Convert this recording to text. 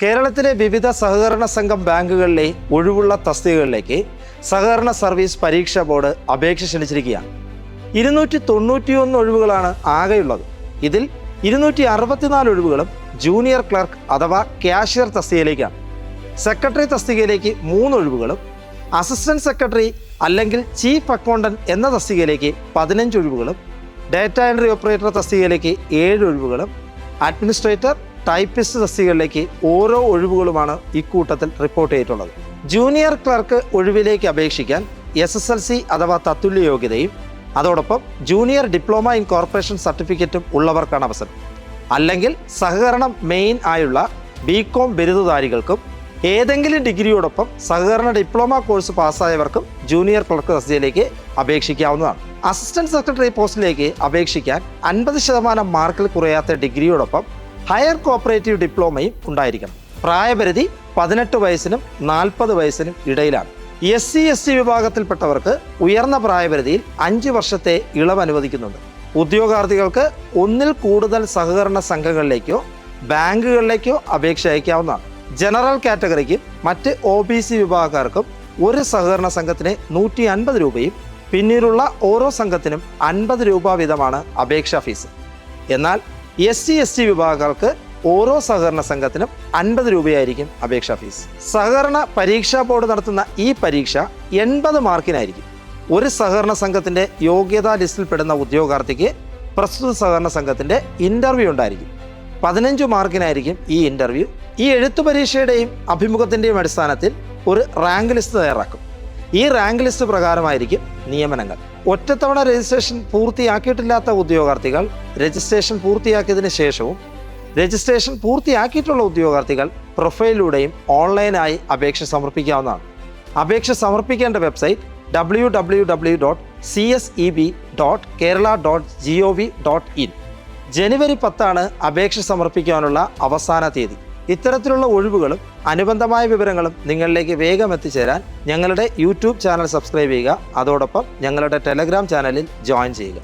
കേരളത്തിലെ വിവിധ സഹകരണ സംഘം ബാങ്കുകളിലെ ഒഴിവുള്ള തസ്തികകളിലേക്ക് സഹകരണ സർവീസ് പരീക്ഷാ ബോർഡ് അപേക്ഷ ക്ഷണിച്ചിരിക്കുകയാണ്. 291 ഒഴിവുകളാണ് ആകെയുള്ളത്. ഇതിൽ 264 ഒഴിവുകളും ജൂനിയർ ക്ലർക്ക് അഥവാ ക്യാഷ്യർ തസ്തികയിലേക്കാണ്. സെക്രട്ടറി തസ്തികയിലേക്ക് 3 ഒഴിവുകളും അസിസ്റ്റന്റ് സെക്രട്ടറി അല്ലെങ്കിൽ ചീഫ് അക്കൗണ്ടന്റ് എന്ന തസ്തികയിലേക്ക് 15 ഒഴിവുകളും ഡാറ്റ എൻട്രി ഓപ്പറേറ്റർ തസ്തികയിലേക്ക് 7 ഒഴിവുകളും അഡ്മിനിസ്ട്രേറ്റർ ടൈപ്പിസ്റ്റ് തസ്തികകളിലേക്ക് ഓരോ ഒഴിവുകളുമാണ് ഇക്കൂട്ടത്തിൽ റിപ്പോർട്ട് ചെയ്തിട്ടുള്ളത്. ജൂനിയർ ക്ലർക്ക് ഒഴിവിലേക്ക് അപേക്ഷിക്കാൻ SSLC അഥവാ തത്തുല്യ യോഗ്യതയും അതോടൊപ്പം ജൂനിയർ ഡിപ്ലോമ ഇൻ കോർപ്പറേഷൻ സർട്ടിഫിക്കറ്റും ഉള്ളവർക്കാണ് അവസരം. അല്ലെങ്കിൽ സഹകരണം മെയിൻ ആയുള്ള BCom ബിരുദധാരികൾക്കും ഏതെങ്കിലും ഡിഗ്രിയോടൊപ്പം സഹകരണ ഡിപ്ലോമ കോഴ്സ് പാസ്സായവർക്കും ജൂനിയർ ക്ലർക്ക് തസ്തികയിലേക്ക് അപേക്ഷിക്കാവുന്നതാണ്. അസിസ്റ്റന്റ് സെക്രട്ടറി പോസ്റ്റിലേക്ക് അപേക്ഷിക്കാൻ 50% മാർക്കിൽ കുറയാത്ത ഡിഗ്രിയോടൊപ്പം ഹയർ കോപ്പറേറ്റീവ് ഡിപ്ലോമയും ഉണ്ടായിരിക്കണം. പ്രായപരിധി 18 വയസ്സിനും 40 വയസ്സിനും ഇടയിലാണ്. SC/ST വിഭാഗത്തിൽപ്പെട്ടവർക്ക് ഉയർന്ന പ്രായപരിധിയിൽ 5 വർഷത്തെ ഇളവ് അനുവദിക്കുന്നുണ്ട്. ഉദ്യോഗാർത്ഥികൾക്ക് ഒന്നിൽ കൂടുതൽ സഹകരണ സംഘങ്ങളിലേക്കോ ബാങ്കുകളിലേക്കോ അപേക്ഷ അയക്കാവുന്നതാണ്. ജനറൽ കാറ്റഗറിക്കും മറ്റ് OBC വിഭാഗക്കാർക്കും ഒരു സഹകരണ സംഘത്തിന് 150 രൂപയും പിന്നീടുള്ള ഓരോ സംഘത്തിനും 50 രൂപ വീതമാണ് അപേക്ഷാ ഫീസ്. എന്നാൽ SC/ST വിഭാഗക്കാർക്ക് ഓരോ സഹകരണ സംഘത്തിനും 50 രൂപയായിരിക്കും അപേക്ഷാ ഫീസ്. സഹകരണ പരീക്ഷാ ബോർഡ് നടത്തുന്ന ഈ പരീക്ഷ 80 മാർക്കിനായിരിക്കും. ഒരു സഹകരണ സംഘത്തിൻ്റെ യോഗ്യതാ ലിസ്റ്റിൽപ്പെടുന്ന ഉദ്യോഗാർത്ഥിക്ക് പ്രസ്തുത സഹകരണ സംഘത്തിൻ്റെ ഇൻ്റർവ്യൂ ഉണ്ടായിരിക്കും. 15 മാർക്കിനായിരിക്കും ഈ ഇൻ്റർവ്യൂ. ഈ എഴുത്തു പരീക്ഷയുടെയും അഭിമുഖത്തിൻ്റെയും അടിസ്ഥാനത്തിൽ ഒരു റാങ്ക് ലിസ്റ്റ് തയ്യാറാക്കും. ഈ റാങ്ക് ലിസ്റ്റ് പ്രകാരമായിരിക്കും നിയമനങ്ങൾ. ഒറ്റത്തവണ രജിസ്ട്രേഷൻ പൂർത്തിയാക്കിയിട്ടില്ലാത്ത ഉദ്യോഗാർത്ഥികൾ രജിസ്ട്രേഷൻ പൂർത്തിയാക്കിയതിനു ശേഷവും രജിസ്ട്രേഷൻ പൂർത്തിയാക്കിയിട്ടുള്ള ഉദ്യോഗാർത്ഥികൾ പ്രൊഫൈലിലൂടെയും ഓൺലൈനായി അപേക്ഷ സമർപ്പിക്കാവുന്നതാണ്. അപേക്ഷ സമർപ്പിക്കേണ്ട വെബ്സൈറ്റ് www.cseb.kerala.gov.in. ജനുവരി 10 അപേക്ഷ സമർപ്പിക്കാനുള്ള അവസാന തീയതി. ഇത്തരത്തിലുള്ള ഒഴിവുകളും അനുബന്ധമായ വിവരങ്ങളും നിങ്ങളിലേക്ക് വേഗം എത്തിച്ചേരാൻ ഞങ്ങളുടെ YouTube ചാനൽ സബ്സ്ക്രൈബ് ചെയ്യുക. അതോടൊപ്പം ഞങ്ങളുടെ ടെലഗ്രാം ചാനലിൽ ജോയിൻ ചെയ്യുക.